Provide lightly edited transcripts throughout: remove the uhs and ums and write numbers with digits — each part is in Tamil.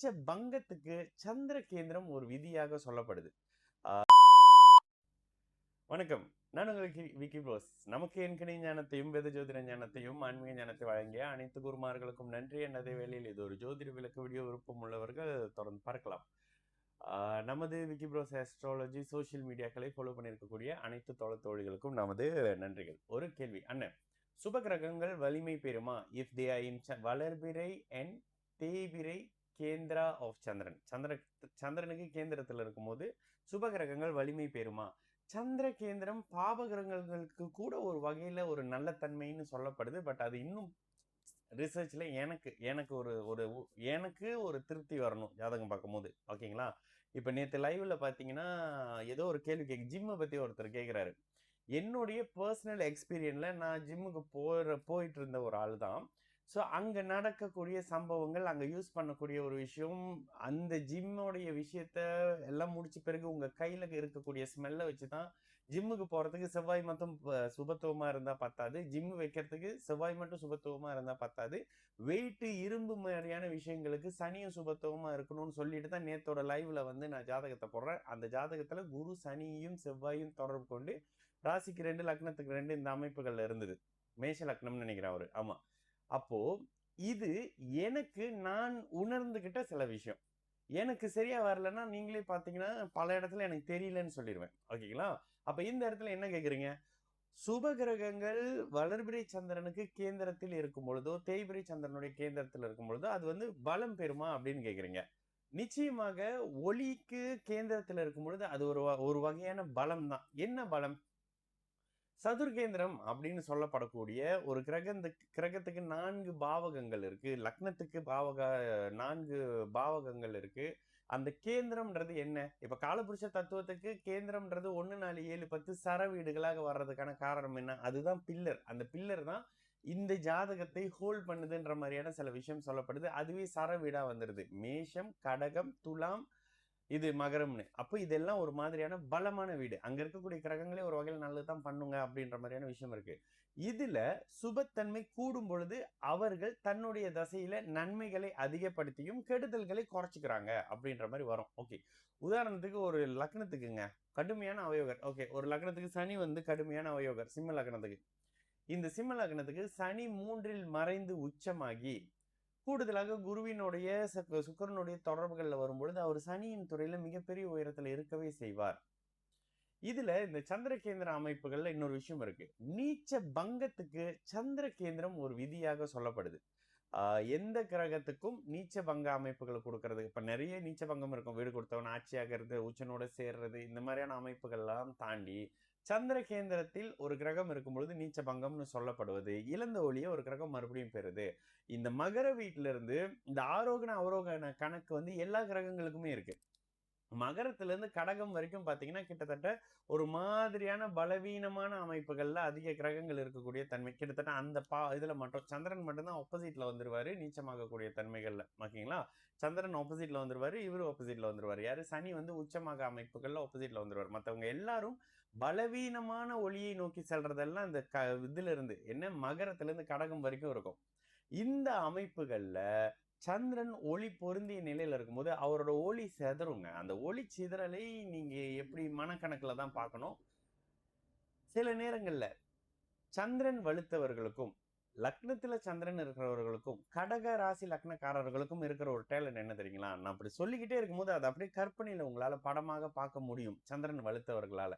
நீச்ச பங்கத்துக்கு சந்திர கேந்திரம் ஒரு விதியாக சொல்லப்படுது. வணக்கம். நான் உங்களுக்கு விக்கி ப்ரோஸ். நமக்கு என்கணி ஞானத்தையும் வேத ஜோதிட ஞானத்தையும் ஆன்மீக ஞானத்தை வழங்கிய அனைத்து குருமார்களுக்கும் நன்றி. என்னதே வேளையில் இது ஒரு ஜோதிட விளக்கு வீடியோ விருப்பம் உள்ளவர்கள் தொடர்ந்து பார்க்கலாம். நமது விக்கி ப்ரோஸ் ஆஸ்ட்ராலஜி சோசியல் மீடியாக்களை ஃபாலோ பண்ணியிருக்கக்கூடிய அனைத்து தோழர்களுக்கும் நமது நன்றிகள். ஒரு கேள்வி அண்ணன், சுப கிரகங்கள் வலிமை பெறுமா இஃப் தே ஆர் இன் வளர்பிறை அண்ட் தேய்பிறை கேந்திரா ஆஃப் சந்திரன்? சந்திரனுக்கு கேந்திரத்தில் இருக்கும்போது சுப கிரகங்கள் வலிமை பெறுமா? சந்திர கேந்திரம் பாப கிரகங்களுக்கு கூட ஒரு வகையில ஒரு நல்ல தன்மைன்னு சொல்லப்படுது. பட் அது இன்னும் ரிசர்ச்ல எனக்கு ஒரு திருப்தி வரணும் ஜாதகம் பார்க்கும்போது. ஓகேங்களா? இப்ப நேற்று லைவ்ல பாத்தீங்கன்னா ஏதோ ஒரு கேள்வி ஜிம்மை பத்தி ஒருத்தர் கேட்கிறாரு. என்னுடைய பர்சனல் எக்ஸ்பீரியன்ஸ்ல நான் ஜிம்முக்கு போயிட்டு இருந்த ஒரு ஆள் தான். ஸோ அங்கே நடக்கக்கூடிய சம்பவங்கள், அங்கே யூஸ் பண்ணக்கூடிய ஒரு விஷயம், அந்த ஜிம்மோடைய விஷயத்த எல்லாம் முடிச்ச பிறகு உங்கள் கையில் இருக்கக்கூடிய ஸ்மெல்லை வச்சு தான் ஜிம்முக்கு போகிறதுக்கு செவ்வாய் மட்டும் சுபத்துவமாக இருந்தால் பத்தாது, ஜிம்மு வைக்கிறதுக்கு செவ்வாய் மட்டும் சுபத்துவமாக இருந்தால் பத்தாது, வெயிட்டு இரும்பு மாதிரியான விஷயங்களுக்கு சனியும் சுபத்துவமாக இருக்கணும்னு சொல்லிட்டு தான் நேத்தோட லைவ்ல வந்து நான் ஜாதகத்தை போடுறேன். அந்த ஜாதகத்தில் குரு சனியும் செவ்வாயும் தொடர்பு கொண்டு ராசிக்கு 2 லக்னத்துக்கு 2 இந்த அமைப்புகள்ல இருந்தது. மேஷ லக்னம்னு நினைக்கிறேன் அவரு. ஆமா. அப்போ இது எனக்கு நான் உணர்ந்துகிட்ட சில விஷயம். எனக்கு சரியா வரலன்னா நீங்களே பாத்தீங்கன்னா பல இடத்துல எனக்கு தெரியலன்னு சொல்லிடுவேன். ஓகேங்களா? அப்ப இந்த இடத்துல என்ன கேக்குறீங்க? சுப கிரகங்கள் வளர்பிறை சந்திரனுக்கு கேந்திரத்தில் இருக்கும் பொழுதோ, தேய்பிறை சந்திரனுடைய கேந்திரத்தில் இருக்கும் பொழுதோ அது வந்து பலம் பெறுமா அப்படின்னு கேக்குறீங்க. நிச்சயமாக ஒளிக்கு கேந்திரத்தில் இருக்கும் பொழுது அது ஒரு வகையான பலம் தான். என்ன பலம்? சதுர்கேந்திரம் அப்படின்னு சொல்லப்படக்கூடிய ஒரு கிரகத்துக்கு 4 பாவகங்கள் இருக்கு. லக்னத்துக்கு 4 பாவகங்கள் இருக்கு. அந்த கேந்திரம்ன்றது என்ன? இப்ப காலபுருஷ தத்துவத்துக்கு கேந்திரம்ன்றது 1 4 7 10 சர வீடுகளாக வர்றதுக்கான காரணம் என்ன? அதுதான் பில்லர். அந்த பில்லர் தான் இந்த ஜாதகத்தை ஹோல்ட் பண்ணுதுன்ற மாதிரியான சில விஷயம் சொல்லப்படுது. அதுவே சர வீடா வந்துருது. மேஷம், கடகம், துலாம், இது மகரம்னு. அப்போ இதெல்லாம் ஒரு மாதிரியான பலமான வீடு. அங்க இருக்கக்கூடிய கிரகங்களே ஒரு வகையில் நல்லதுதான் பண்ணுங்க அப்படின்ற மாதிரியான விஷயம் இருக்கு. இதுல சுபத்தன்மை கூடும் பொழுது அவர்கள் தன்னுடைய தசையில நன்மைகளை அதிகப்படுத்தியும் கெடுதல்களை குறைச்சிக்கிறாங்க அப்படின்ற மாதிரி வரும். ஓகே, உதாரணத்துக்கு ஒரு லக்னத்துக்குங்க கடுமையான அவயோகர். ஓகே, ஒரு லக்னத்துக்கு சனி வந்து கடுமையான அவயோகர். சிம்ம லக்னத்துக்கு, இந்த சிம்ம லக்னத்துக்கு சனி 3ல் மறைந்து உச்சமாகி கூடுதலாக குருவினுடைய சுக்கரனுடைய தொடர்புகள்ல வரும்பொழுது அவர் சனியின் துறையில மிகப்பெரிய உயரத்துல இருக்கவே செய்வார். இதுல இந்த சந்திர கேந்திர அமைப்புகள்ல இன்னொரு விஷயம் இருக்கு. நீச்ச பங்கத்துக்கு சந்திர கேந்திரம் ஒரு விதியாக சொல்லப்படுது. எந்த கிரகத்துக்கும் நீச்ச பங்க அமைப்புகள் கொடுக்கறது, இப்ப நிறைய நீச்ச பங்கம் இருக்கும். வீடு கொடுத்தவன் ஆட்சியாகிறது, உச்சனோட சேர்றது, இந்த மாதிரியான அமைப்புகள்லாம் தாண்டி சந்திர கேந்திரத்தில் ஒரு கிரகம் இருக்கும் பொழுது நீச்ச பங்கம்னு சொல்லப்படுவது, இழந்த ஒளியை ஒரு கிரகம் மறுபடியும் பெறுது. இந்த மகர வீட்டுல இருந்து இந்த ஆரோகண அவரோகண கணக்கு வந்து எல்லா கிரகங்களுக்குமே இருக்கு. மகரத்துல இருந்து கடகம் வரைக்கும் பாத்தீங்கன்னா கிட்டத்தட்ட ஒரு மாதிரியான பலவீனமான அமைப்புகள்ல அதிக கிரகங்கள் இருக்கக்கூடிய தன்மை. கிட்டத்தட்ட அந்த இதுல மட்டும் சந்திரன் மட்டும்தான் ஆப்போசிட்ல வந்துருவாரு நீச்சமாகக்கூடிய தன்மைகள்ல. ஓகேங்களா? சந்திரன் ஆப்போசிட்ல வந்துருவாரு, இவரு ஆப்போசிட்ல வந்துருவாரு. யாரு? சனி வந்து உச்சமாக அமைப்புகள்ல ஆப்போசிட்ல வந்துருவாரு. மத்தவங்க எல்லாரும் பலவீனமான ஒளியை நோக்கி செல்றதெல்லாம் இந்த இதுல இருந்து என்ன மகரத்துல இருந்து கடகம் வரைக்கும் இருக்கும். இந்த அமைப்புகள்ல சந்திரன் ஒளி பொருந்திய நிலையில இருக்கும்போது அவரோட ஒளி சிதறுங்க. அந்த ஒளி சிதறலை நீங்க எப்படி மனக்கணக்குல தான் பார்க்கணும். சில நேரங்கள்ல சந்திரன் வலுத்தவர்களுக்கும் லக்னத்துல சந்திரன் இருக்கிறவர்களுக்கும் கடக ராசி லக்னக்காரர்களுக்கும் இருக்கிற ஒரு டேலண்ட் என்ன தெரியுங்களா? நான் அப்படி சொல்லிக்கிட்டே இருக்கும்போது அதை அப்படியே கற்பனையில உங்களால படமாக பார்க்க முடியும். சந்திரன் வலுத்தவர்களால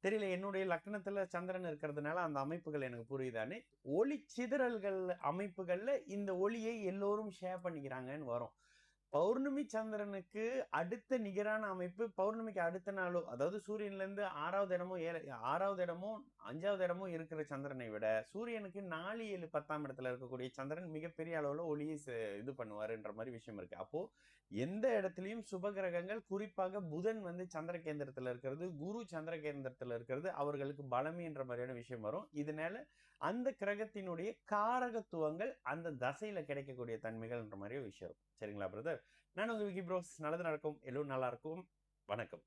தெரியல, என்னுடைய லக்னத்துல சந்திரன் இருக்கிறதுனால அந்த அமைப்புகள் எனக்கு புரியுதான்னு. ஒளி சிதறல்கள் அமைப்புகள்ல இந்த ஒளியை எல்லோரும் ஷேர் பண்ணிக்கிறாங்கன்னு வரும். பௌர்ணமி சந்திரனுக்கு அடுத்த நிகரான அமைப்பு பௌர்ணமிக்கு அடுத்த நாளோ, அதாவது சூரியன்ல இருந்து 6வது இடமோ 6வது இடமோ 5வது இடமோ இருக்கிற சந்திரனை விட சூரியனுக்கு 4 7 10ஆம் இடத்துல இருக்கக்கூடிய சந்திரன் மிகப்பெரிய அளவுல ஒளியை இது பண்ணுவாருன்ற மாதிரி விஷயம் இருக்கு. அப்போ எந்த இடத்துலயும் சுப கிரகங்கள், குறிப்பாக புதன் வந்து சந்திர கேந்திரத்துல இருக்கிறது, குரு சந்திர கேந்திரத்துல இருக்கிறது அவர்களுக்கு பலமீன்ற மாதிரியான விஷயம் வரும். இதனால அந்த கிரகத்தினுடைய காரகத்துவங்கள் அந்த தசையில கிடைக்கக்கூடிய தன்மைகள்ன்ற மாதிரி விஷயம். சரிங்களா பிரதர்? நான் உங்க விக்கி ப்ரோஸ். நல்லது நடக்கும், எல்லோரும் நல்லா இருக்கும். வணக்கம்.